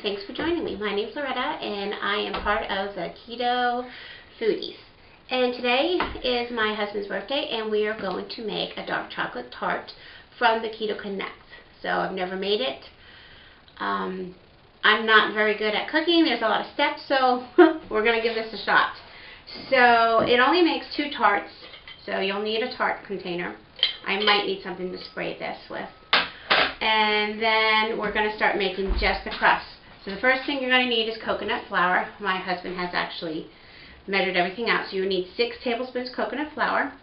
thanks for joining me. My name's Loretta and I am part of the Keto Foodies. And today is my husband's birthday and we are going to make a dark chocolate tart from the Keto Connect. So I've never made it. I'm not very good at cooking. There's a lot of steps, so we're going to give this a shot. So it only makes 2 tarts, so you'll need a tart container. I might need something to spray this with. And then we're going to start making just the crust. So the first thing you're going to need is coconut flour. My husband has actually measured everything out. So you need 6 tablespoons coconut flour.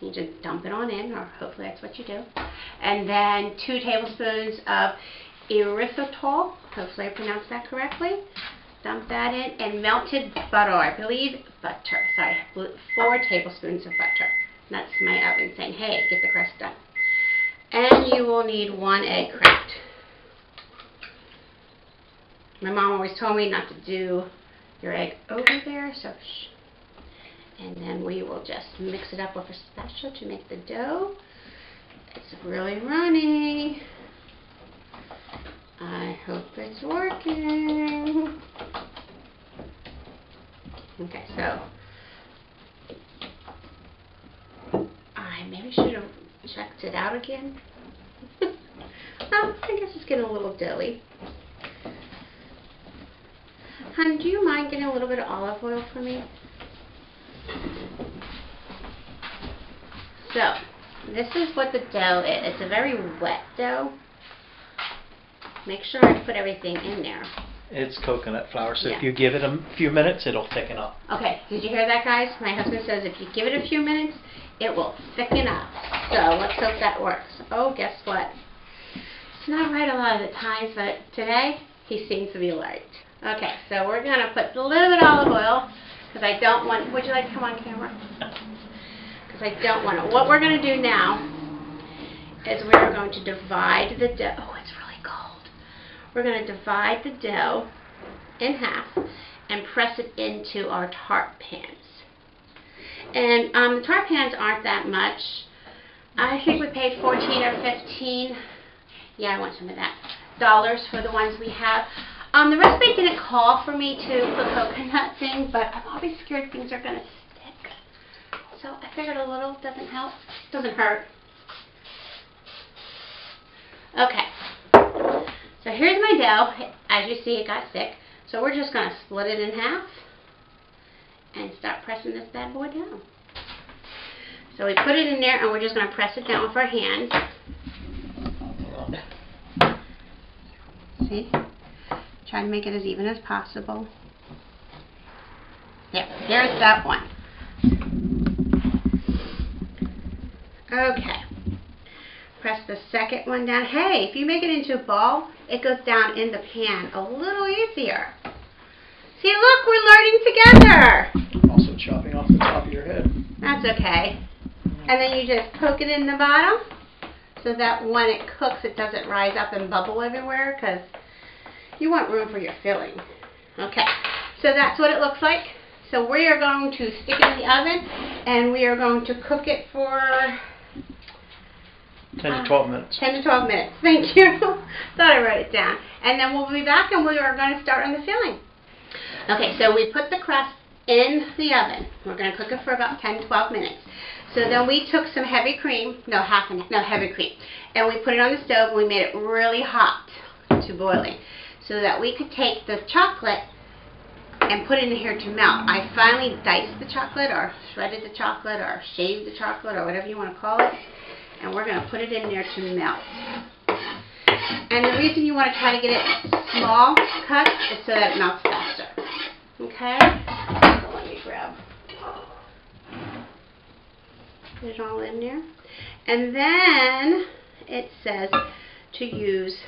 You just dump it on in, or hopefully that's what you do. And then 2 tablespoons of erythritol. Hopefully I pronounced that correctly. Dump that in. And melted butter, I believe butter. Sorry, 4 tablespoons of butter. That's my oven saying, hey, get the crust done. And you will need 1 egg cracked. My mom always told me not to do your egg over there, so shh. And then we will just mix it up with a spatula to make the dough. It's really runny. I hope it's working. Okay, so I maybe should have checked it out again. Oh, I guess it's getting a little doughy. Hon, do you mind getting a little bit of olive oil for me? So, this is what the dough is. It's a very wet dough. Make sure I put everything in there. It's coconut flour, so yeah. If you give it a few minutes, it'll thicken up. Okay, did you hear that, guys? My husband says if you give it a few minutes, it will thicken up. So let's hope that works. Oh, guess what? It's not right a lot of the times, but today he seems to be right. Okay, so we're going to put a little bit of olive oil because I don't want, would you like to come on camera? Because I don't want it. What we're going to do now is we're going to divide the dough. Oh, it's really cold. We're going to divide the dough in half and press it into our tart pans. And the tart pans aren't that much. I think we paid 14 or 15. Yeah, I want some of that. Dollars for the ones we have. The recipe didn't call for me to put coconut thing, but I'm always scared things are going to stick. So I figured a little doesn't help. Doesn't hurt. Okay. So here's my dough. As you see, it got thick. So we're just going to split it in half and start pressing this bad boy down. So we put it in there and we're just going to press it down with our hands. See? Try to make it as even as possible. There, there's that one. Okay. Press the second one down. Hey, if you make it into a ball, it goes down in the pan a little easier. See, look, we're learning together. Also chopping off the top of your head. That's okay. And then you just poke it in the bottom so that when it cooks, it doesn't rise up and bubble everywhere because you want room for your filling. Okay, so that's what it looks like. So we are going to stick it in the oven and we are going to cook it for 10 to 12 minutes. 10 to 12 minutes. Thank you. Thought I wrote it down. And then we'll be back and we are going to start on the filling. Okay, so we put the crust in the oven. We're going to cook it for about 10 to 12 minutes. So then we took some heavy cream, heavy cream, and we put it on the stove and we made it really hot to boiling so that we could take the chocolate and put it in here to melt. I finally diced the chocolate or shredded the chocolate or shaved the chocolate or whatever you want to call it, and we're going to put it in there to melt. And the reason you want to try to get it small cuts is so that it melts faster. Okay? So let me grab. Put it all in there. And then it says to use,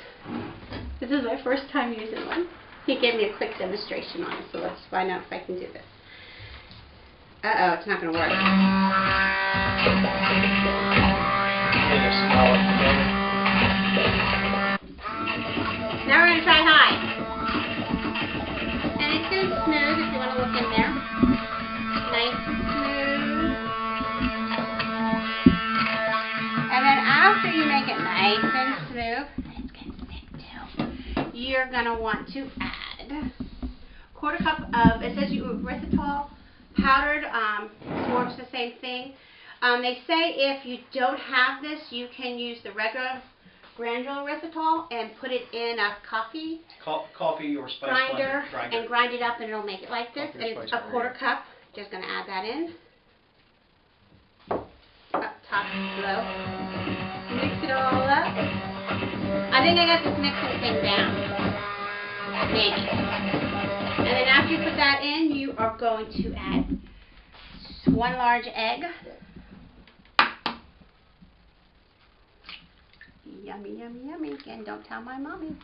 this is my first time using one. He gave me a quick demonstration on it, so let's find out if I can do this. Uh-oh, it's not going to work. Now we're going to try high. And it's going to be smooth if you want to look in there. Nice and smooth. And then after you make it nice and smooth, and it's going to stick too, you're going to want to add 1/4 cup of, it says erythritol powdered, works the same thing. They say if you don't have this, you can use the regular granular erythritol and put it in a coffee Coffee or spice grinder grinder. and grind it up, and it'll make it like this. Coffee And it's spice a grinder. 1/4 cup. Just going to add that in. Up top low. Mix it all up. I think I got this mixing thing down. Maybe. And then after you put that in, you are going to add 1 large egg. Yummy, yummy, yummy. Again, don't tell my mommy.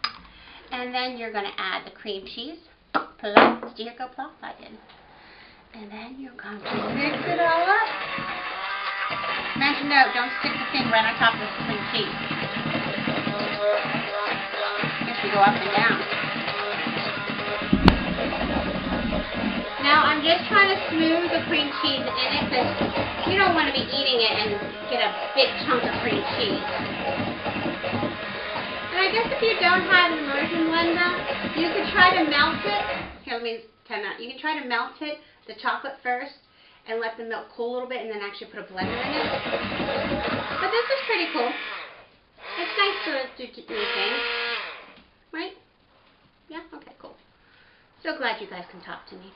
And then you're going to add the cream cheese. Plop. Did you go plop? I did. And then you're going to mix it all up. Mention note, don't stick the thing right on top of the cream cheese. Just to go up and down. Now I'm just trying to smooth the cream cheese in it because you don't want to be eating it and get a big chunk of cream cheese. And I guess if you don't have an immersion blender, you could try to melt it. Here, let me time out. You can try to melt it, the chocolate first, and let the milk cool a little bit, and then actually put a blender in it. But this is pretty cool. It's nice to do new things, right? Yeah. Okay. Cool. So glad you guys can talk to me.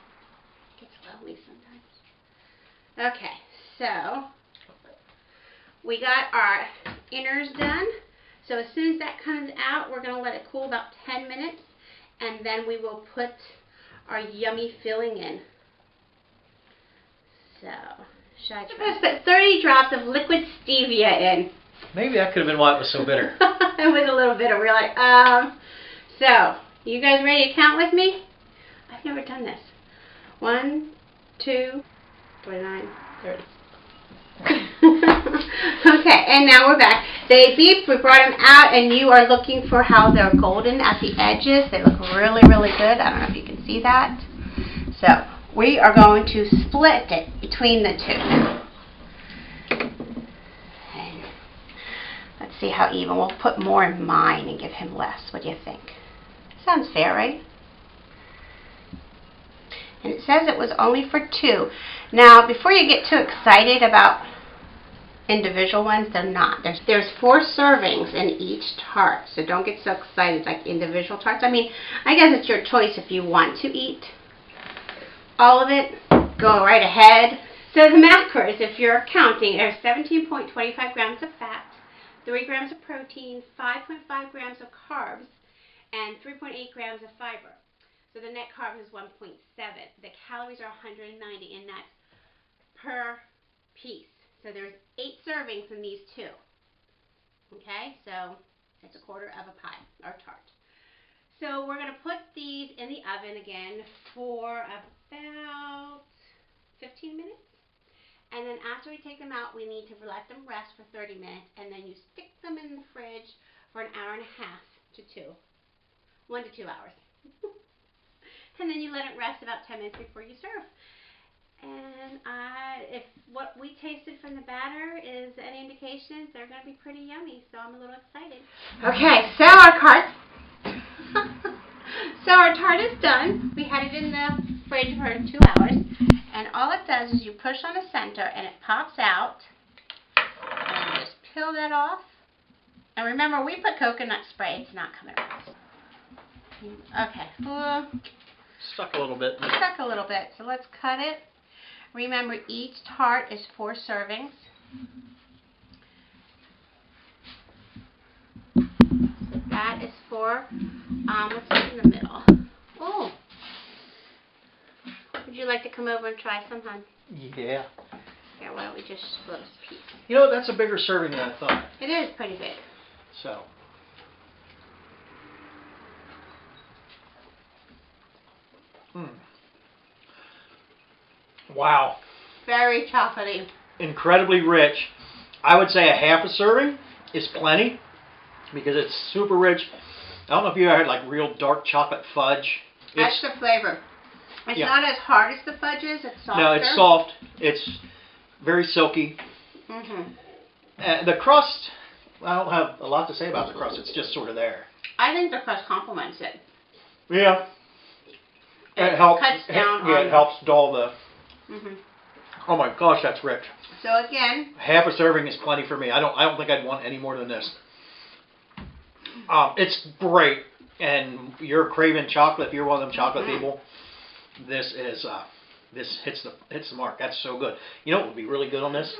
It gets lonely sometimes. Okay. So we got our inners done. So as soon as that comes out, we're going to let it cool about 10 minutes, and then we will put our yummy filling in. So, should I try? Put 30 drops of liquid stevia in. Maybe that could have been why it was so bitter. It was a little bitter. We're like, So, you guys ready to count with me? I've never done this. 1, 2, 29, 30. Okay, and now we're back. They beeped, we brought them out, and you are looking for how they're golden at the edges. They look really, really good. I don't know if you can see that. So, we are going to split it between the two. And let's see how even. We'll put more in mine and give him less. What do you think? Sounds fair, right? And it says it was only for 2. Now, before you get too excited about individual ones, they're not. There's 4 servings in each tart, so don't get so excited like individual tarts. I mean, I guess it's your choice if you want to eat all of it. Go right ahead. So the macros, if you're counting, are 17.25 grams of fat, 3 grams of protein, 5.5 grams of carbs, and 3.8 grams of fiber. So the net carb is 1.7. The calories are 190, and that's per piece. So there's 8 servings in these 2. Okay, so it's 1/4 of a pie or tart. So we're going to put these in the oven again for about 15 minutes. And then after we take them out, we need to let them rest for 30 minutes. And then you stick them in the fridge for 1.5 hours to 2. 1 to 2 hours. And then you let it rest about 10 minutes before you serve. And if what we tasted from the batter is any indications, they're going to be pretty yummy. So I'm a little excited. Okay, so our tart is done. We had it in the fridge for 2 hours. And all it does is you push on the center and it pops out. And you just peel that off. And remember, we put coconut spray. It's not coming off. Okay. Stuck a little bit. Stuck a little bit. So let's cut it. Remember, each tart is 4 servings. So that is for, let's put in the middle. Oh. Would you like to come over and try some, hon? Yeah. Here, why don't we just split a piece? You know, that's a bigger serving than I thought. It is pretty big. So. Wow. Very chocolatey. Incredibly rich. I would say 1/2 serving is plenty because it's super rich. I don't know if you ever had like real dark chocolate fudge. That's the flavor. It's not as hard as the fudge is. It's softer. No, it's soft. It's very silky. Mm-hmm. The crust, I don't have a lot to say about the crust. It's just sort of there. I think the crust complements it. Yeah. It helps. Cuts down Yeah, on it helps dull the. Mhm. Oh my gosh, that's rich. So again, Half a serving is plenty for me. I don't think I'd want any more than this. It's great, and you're craving chocolate. If you're one of them chocolate people, this is this hits the mark. That's so good. You know what would be really good on this?